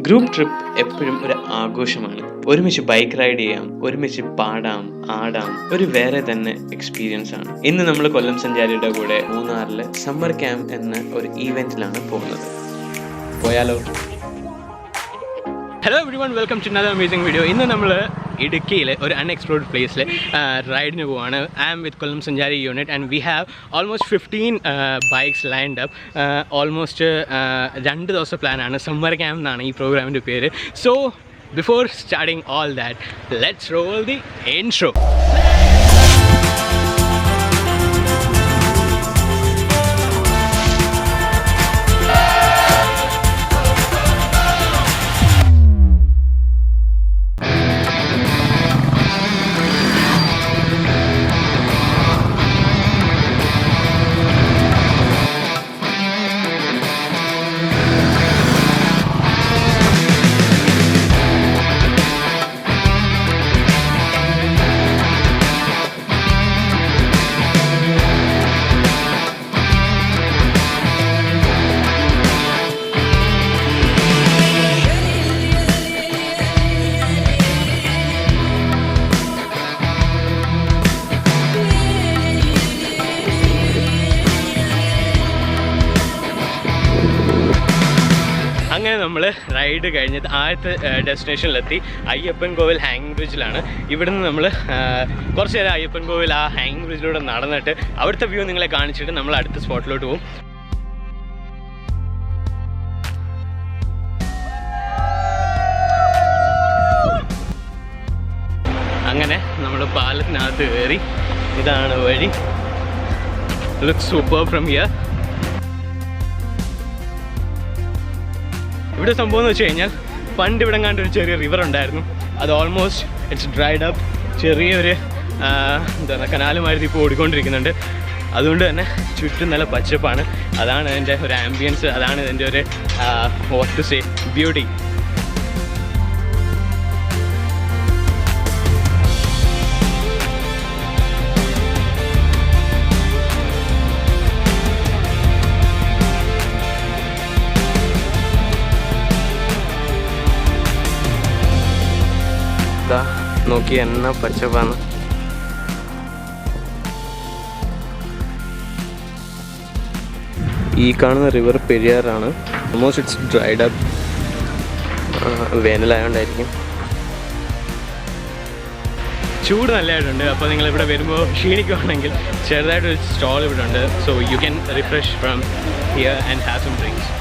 Group trip എപ്പോഴും ഒരു ആഘോഷമാണ്. ഒരുമിച്ച് ബൈക്ക് റൈഡ് ചെയ്യാം, ഒരുമിച്ച് പാടാം, ആടാം, ഒരു വേറെ തന്നെ എക്സ്പീരിയൻസ് ആണ്. ഇന്ന് നമ്മൾ കൊല്ലം സഞ്ചാരിയുടെ കൂടെ മൂന്നാറിലെ സമ്മർ ക്യാമ്പ് എന്ന ഒരു ഈവെന്റിലാണ് പോകുന്നത്. പോയാലോ? Hello everyone, welcome to another amazing video. ഇന്ന് നമ്മൾ ഇടുക്കിയിലെ ഒരു അൺഎക്സ്പ്ലോർഡ് പ്ലേസിൽ റൈഡിന് പോവാണ്. I am with Kollam Sanchari unit and we have almost 15 bikes lined up. Almost 2 ദിവസത്തെ പ്ലാനാണ്. സമ്മർ ക്യാമ്പ് എന്നാണ് ഈ പ്രോഗ്രാമിൻ്റെ പേര്. So before starting all that, let's roll the intro. അങ്ങനെ നമ്മൾ റൈഡ് കഴിഞ്ഞത് ആദ്യത്തെ ഡെസ്റ്റിനേഷനിലെത്തി. അയ്യപ്പൻ കോവിൽ ഹാങ്ങിങ് ബ്രിഡ്ജിലാണ്. ഇവിടുന്ന് നമ്മൾ കുറച്ച് നേരം അയ്യപ്പൻ കോവിൽ ആ ഹാങ്ങിങ് ബ്രിഡ്ജിലൂടെ നടന്നിട്ട് അവിടുത്തെ വ്യൂ നിങ്ങളെ കാണിച്ചിട്ട് നമ്മൾ അടുത്ത സ്പോട്ടിലോട്ട് പോകും. അങ്ങനെ നമ്മൾ പാലത്തിനകത്ത് കയറി. ഇതാണ് വഴി. Looks super from here. ഇവിടെ സംഭവം എന്ന് വെച്ച് കഴിഞ്ഞാൽ പണ്ട് ഇവിടെ കണ്ട ഒരു ചെറിയ റിവർ ഉണ്ടായിരുന്നു. അത് ഓൾമോസ്റ്റ് ഇറ്റ്സ് ഡ്രൈഡ് അപ്പ്. ചെറിയൊരു എന്താ പറയുക, കനാലുമായിട്ട് ഇപ്പോൾ ഓടിക്കൊണ്ടിരിക്കുന്നുണ്ട്. അതുകൊണ്ട് തന്നെ ചുറ്റും നല്ല പച്ചപ്പാണ്. അതാണ് അതിൻ്റെ ഒരു ആംബിയൻസ്, അതാണ് ഇതിൻ്റെ ഒരു വാട്ട് ടു സേ ബ്യൂട്ടി. നോക്കി എന്നാ പച്ചപ്പാണ്. ഈ കാണുന്ന റിവർ പെരിയാറാണ്. Almost it's dried up. വേനലായോണ്ടായിരിക്കും. ചൂട് നല്ലതായിട്ടുണ്ട്. അപ്പോൾ നിങ്ങളിവിടെ വരുമ്പോൾ ക്ഷീണിക്കുകയാണെങ്കിൽ ചെറുതായിട്ടൊരു സ്റ്റോൾ ഇവിടെ ഉണ്ട്. So you can refresh from here and have some drinks.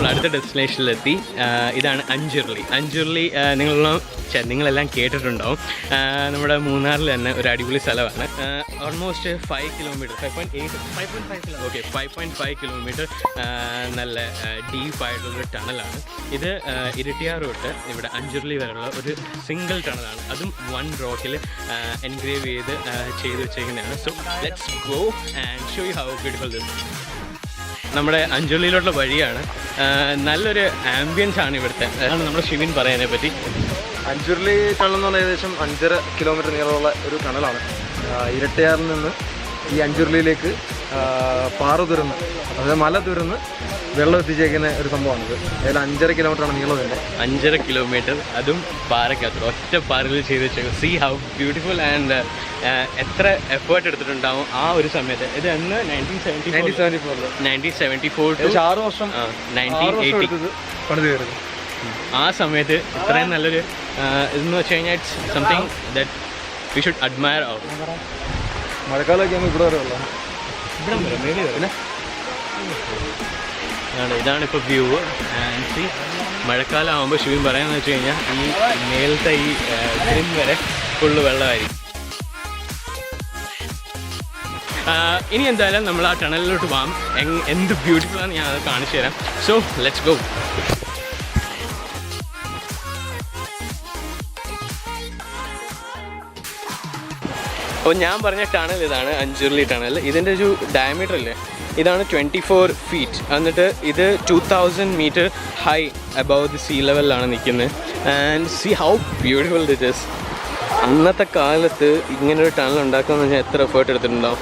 അടുത്ത ഡെസ്റ്റിനേഷനിലെത്തി. ഇതാണ് അഞ്ചുരുളി. അഞ്ചുരുളി നിങ്ങളെല്ലാം കേട്ടിട്ടുണ്ടാവും. നമ്മുടെ മൂന്നാറിൽ തന്നെ ഒരു അടിപൊളി സ്ഥലമാണ്. ഓൾമോസ്റ്റ് 5 കിലോമീറ്റർ 5.5 കിലോമീറ്റർ നല്ല ഡീപ്പായിട്ടുള്ളൊരു ടണലാണ്. ഇത് ഇരിട്ടിയാർ തൊട്ട് ഇവിടെ അഞ്ചുരുളി വരെയുള്ള ഒരു സിംഗിൾ ടണലാണ്. അതും 1 റോക്കിൽ എൻഗ്രേവ് ചെയ്ത് വെച്ചേക്കുന്നതാണ്. So let's go and show you how beautiful this. നമ്മുടെ അഞ്ചുരുളിയിലുള്ള വഴിയാണ്. നല്ലൊരു ആംബിയൻസ് ആണ് ഇവിടുത്തെ. അതാണ് നമ്മുടെ ഷിവിൻ പറയാനെ പറ്റി. അഞ്ചുരുളി ടണൽ എന്ന് പറഞ്ഞാൽ ഏകദേശം 5.5 കിലോമീറ്റർ നീളമുള്ള ഒരു ടണലാണ്. ഇരട്ടയാറിൽ നിന്ന് ഈ അഞ്ചുരുളിയിലേക്ക് പാറ തുരന്ന്, അതായത് മല തുരന്ന് വെള്ളം എത്തിച്ചേക്കുന്ന ഒരു സംഭവമാണിത്. ഏതായാലും 5.5 കിലോമീറ്ററാണ് നീളം വരുന്നത്. 5.5 കിലോമീറ്റർ, അതും പാറയ്ക്കകത്ത് ഒറ്റ പാറയിൽ ചെയ്ത് വെച്ചേക്കും. സീ ഹൗ ബ്യൂട്ടിഫുൾ ആൻഡ് എത്ര എഫേർട്ട് എടുത്തിട്ടുണ്ടാവും ആ ഒരു സമയത്ത്. ഇത് എന്ന് 1974 ടു 6 വർഷം 1980 പണിത് കയറുന്നത്. ആ സമയത്ത് ഇത്രയും നല്ലൊരു ഇതെന്ന് വെച്ച് കഴിഞ്ഞാൽ it's something that we should admire of. മഴക്കാലമൊക്കെ ആകുമ്പോൾ ഇവിടെ വരെ ഉള്ളത്. ഇതാണിപ്പോൾ വ്യൂ. ആൻഡ് സി മഴക്കാലം ആകുമ്പോൾ ഷിവിൻ പറയാമെന്ന് വെച്ച് കഴിഞ്ഞാൽ ഈ മേലത്തെ ഈ ഗ്രിം വരെ ഫുള്ള് വെള്ളമായിരിക്കും. ഇനി എന്തായാലും നമ്മൾ ആ ടണലിലോട്ട് പോകാം. എന്ത് ബ്യൂട്ടിഫുൾ ആണ് ഞാൻ അത് കാണിച്ചു തരാം. So let's go. അപ്പോൾ ഞാൻ പറഞ്ഞ ടണൽ ഇതാണ്, അഞ്ചുരുളി ടണൽ. ഇതിൻ്റെ ഒരു ഡയമീറ്റർ ഇല്ലേ, ഇതാണ് 24 feet. എന്നിട്ട് ഇത് 2000 meter high above the sea ലെവലിലാണ് നിൽക്കുന്നത്. And see how beautiful it is. അന്നത്തെ കാലത്ത് ഇങ്ങനൊരു ടണൽ ഉണ്ടാക്കാമെന്ന് പറഞ്ഞാൽ എത്ര എഫേർട്ട് എടുത്തിട്ടുണ്ടാവും.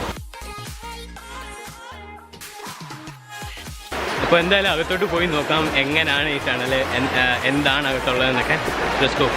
അപ്പോൾ എന്തായാലും അകത്തോട്ട് പോയി നോക്കാം എങ്ങനെയാണ് ഈ ടണൽ, എന്താണ് അകത്തുള്ളതെന്നൊക്കെ. Let's go.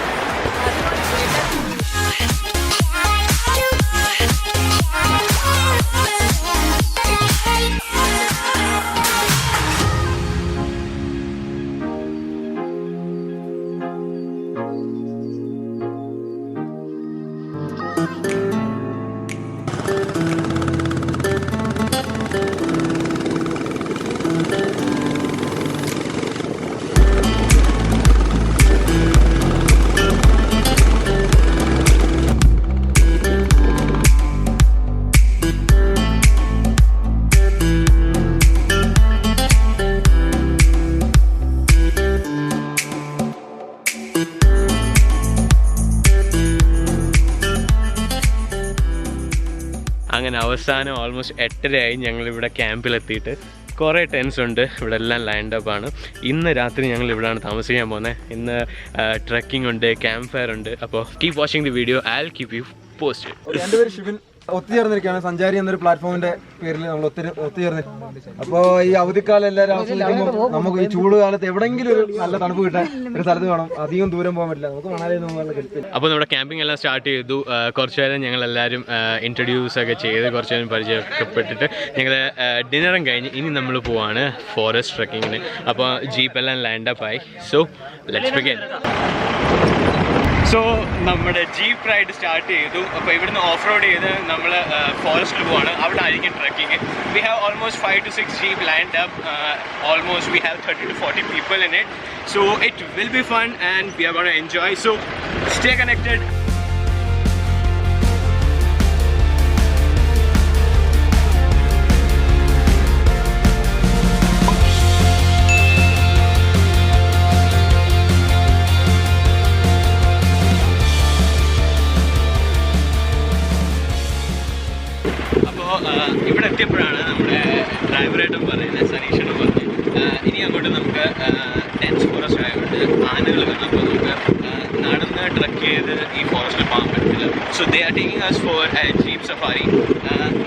അങ്ങനെ അവസാനം ഓൾമോസ്റ്റ് 8:30 ഞങ്ങളിവിടെ ക്യാമ്പിലെത്തിയിട്ട്. കുറേ ടെൻസ് ഉണ്ട്, ഇവിടെ എല്ലാം ലൈൻഡ് അപ്പ് ആണ്. ഇന്ന് രാത്രി ഞങ്ങൾ ഇവിടെയാണ് താമസിക്കാൻ പോകുന്നത്. ഇന്ന് ട്രക്കിംഗ് ഉണ്ട്, ക്യാമ്പ് ഫയർ ഉണ്ട്. അപ്പോൾ keep watching the video, I will keep you posted. എൻ്റെ പേര് ഷിബിൻ. ഒത്തുചേർന്നിരിക്കുകയാണ് സഞ്ചാരി എന്നൊരു പ്ലാറ്റ്ഫോമിന്റെ പേരിൽ നമ്മൾ ഒത്തുചേർന്ന്. അപ്പോൾ ഈ അവധിക്കാലം എല്ലാവരും ആസ്വദിക്കുമ്പോൾ നമുക്ക് ഈ ചൂട് കാലത്ത് എവിടെയെങ്കിലും ഒരു നല്ല തണുപ്പ് കിട്ടാൻ ഒരു സ്ഥലത്ത് വേണം. അധികം ദൂരം പോകാൻ പറ്റില്ല, നമുക്ക് മണാലിയിൽ പോകാനുള്ള കെൽപ്പില്ല. അപ്പോൾ നമ്മുടെ ക്യാമ്പിംഗ് എല്ലാം സ്റ്റാർട്ട് ചെയ്തു. കുറച്ച് നേരം ഞങ്ങളെല്ലാവരും ഇൻട്രൊഡ്യൂസ് ഒക്കെ ചെയ്ത് കുറച്ച് നേരം പരിചയപ്പെട്ടിട്ട് ഞങ്ങൾ ഡിന്നറും കഴിഞ്ഞ് ഇനി നമ്മൾ പോവാണ് ഫോറസ്റ്റ് ട്രക്കിങ്ങിന്. അപ്പോൾ ജീപ്പെല്ലാം ലാൻഡ് അപ്പ് ആയി. So let's begin. സോ നമ്മുടെ ജീപ്പ് റൈഡ് സ്റ്റാർട്ട് ചെയ്തു. അപ്പോൾ ഇവിടുന്ന് ഓഫ് റോഡ് ചെയ്ത് നമ്മൾ ഫോറസ്റ്റിൽ പോവാണ്. അവിടെ ആയിരിക്കും trekking. V have almost 5 to 6 jeep land up. Almost we have 30 to 40 people in it. So it will be fun and we are going to enjoy. So stay connected. ഇവിടെ എത്തിയപ്പോഴാണ് നമ്മുടെ ഡ്രൈവറായിട്ടും പറയുന്നത്, സനീഷനും പറഞ്ഞു ഇനി അങ്ങോട്ട് നമുക്ക് ഡെൻസ് ഫോറസ്റ്റ് ആയതുകൊണ്ട് ആനകൾ കാണുമ്പോൾ നമുക്ക് നടന്ന് ട്രക്ക് ചെയ്ത് ഈ ഫോറസ്റ്റിൽ പോകാൻ പറ്റില്ല. So they are taking us for jeep safari.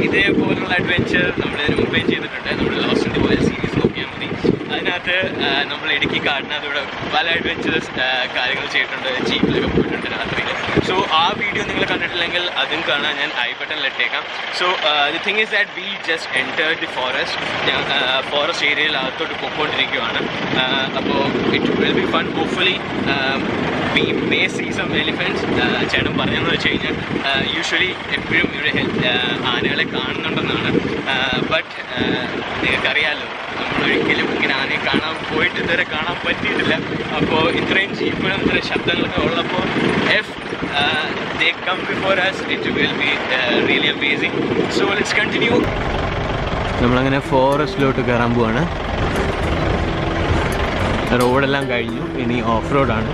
ഇതേപോലുള്ള അഡ്വെഞ്ചർ നമ്മൾ ഇതിന് മുമ്പേ ചെയ്തിട്ടുണ്ട്. നമ്മൾ lost in the world series നോക്കിയാൽ മതി. അതിനകത്ത് നമ്മൾ ഇടുക്കി കാടിനകത്തൂടെ പല അഡ്വെഞ്ചറസ് കാര്യങ്ങൾ ചെയ്തിട്ടുണ്ട്. ജീപ്പിലൊക്കെ പോയിട്ടുണ്ട് രാത്രിയിൽ. സോ ആ വീഡിയോ നിങ്ങൾ കണ്ടിട്ടില്ലെങ്കിൽ അതും കാണാൻ ഞാൻ ഐ ബട്ടണിൽ ഇട്ടേക്കാം. So the thing is that we just entered the forest. Forest ഏരിയയിൽ അകത്തോട്ട് പോയിക്കൊണ്ടിരിക്കുകയാണ്. അപ്പോൾ it will be fun. Hopefully we may see some elephants. ചേട്ടൻ പറഞ്ഞതെന്ന് വെച്ച് കഴിഞ്ഞാൽ യൂഷ്വലി എപ്പോഴും ഇവിടെ ആനകളെ കാണുന്നുണ്ടെന്നാണ്. ബട്ട് നിങ്ങൾക്കറിയാമല്ലോ, നമ്മളൊരിക്കലും ഇങ്ങനെ ആനയെ കാണാൻ പോയിട്ട് ഇതുവരെ കാണാൻ പറ്റിയിട്ടില്ല. അപ്പോൾ ഇത്രയും ജീപ്പുകളും ഇത്രയും ശബ്ദങ്ങളൊക്കെ ഉള്ളപ്പോൾ if they come before us, it will be really amazing. So let's continue. നമ്മളങ്ങനെ ഫോറസ്റ്റിലോട്ട് കയറാൻ പോവാണ്. റോഡെല്ലാം കഴിഞ്ഞു, ഇനി ഓഫ് റോഡാണ്.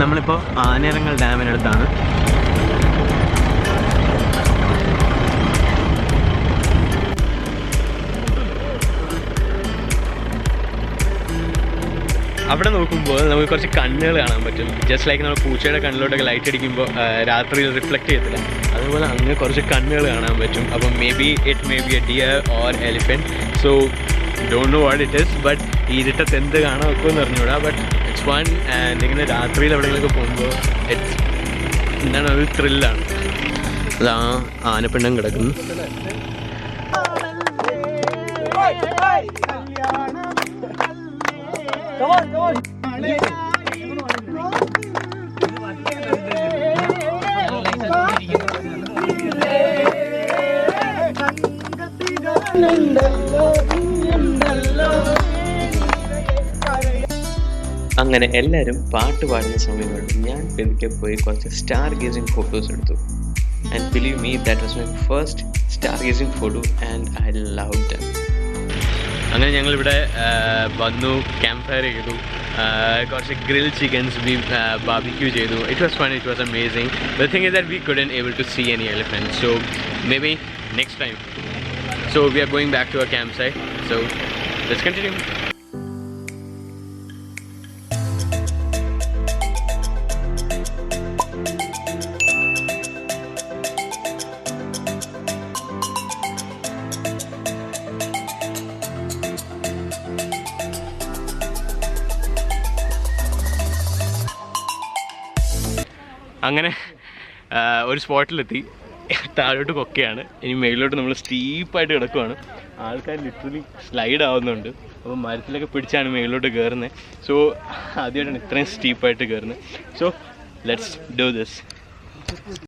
നമ്മളിപ്പോൾ ആനയിറങ്ങൽ ഡാമിനടുത്താണ്. അവിടെ നോക്കുമ്പോൾ നമുക്ക് കുറച്ച് കണ്ണുകൾ കാണാൻ പറ്റും. ജസ്റ്റ് ലൈക്ക് നമ്മൾ പൂച്ചയുടെ കണ്ണിലോട്ടൊക്കെ ലൈറ്റ് അടിക്കുമ്പോൾ രാത്രിയിൽ റിഫ്ലക്റ്റ് ചെയ്യത്തില്ല, അതുപോലെ അങ്ങനെ കുറച്ച് കണ്ണുകൾ കാണാൻ പറ്റും. അപ്പം may be A dear or elephant. So don't know what it is. But ഈ ഇരുട്ടത്ത് എന്ത് കാണാൻ വെക്കുമെന്ന് അറിഞ്ഞൂടാ. But it's fun. ആൻഡ് ഇങ്ങനെ രാത്രിയിൽ എവിടെയെങ്കിലുമൊക്കെ പോകുമ്പോൾ ഇറ്റ്സ് എന്താണ്, ഒരു ത്രില്ലാണ്. അതാ ആനപ്പിണ്ണം കിടക്കുന്നു. അങ്ങനെ എല്ലാവരും പാട്ട് പാടുന്ന സമയങ്ങളിൽ ഞാൻ പെരുക്കെ പോയി കുറച്ച് സ്റ്റാർ ഗേസിംഗ് ഫോട്ടോസ് എടുത്തു. And believe me, that was my first stargazing photo and I loved them. അങ്ങനെ ഞങ്ങളിവിടെ വന്നു, ക്യാമ്പ് ഫയർ ചെയ്തു, കുറച്ച് ഗ്രിൽ ചിക്കൻസ് ബാർബിക്യൂ ചെയ്തു. It was fun, it was amazing. The thing is that we couldn't able to see any elephant, so maybe next time. So we are going back to our campsite, so let's continue. അങ്ങനെ ഒരു സ്പോട്ടിലെത്തി. താഴോട്ട് കൊക്കയാണ്, ഇനി മേളിലോട്ട് നമ്മൾ സ്റ്റീപ്പായിട്ട് കിടക്കുവാണ്. ആൾക്കാർ literally slide ആവുന്നുണ്ട്. അപ്പോൾ മരത്തിലൊക്കെ പിടിച്ചാണ് മേളിലോട്ട് കയറുന്നത്. സോ ആദ്യമായിട്ടാണ് ഇത്രയും സ്റ്റീപ്പായിട്ട് കയറുന്നത്. So let's do this.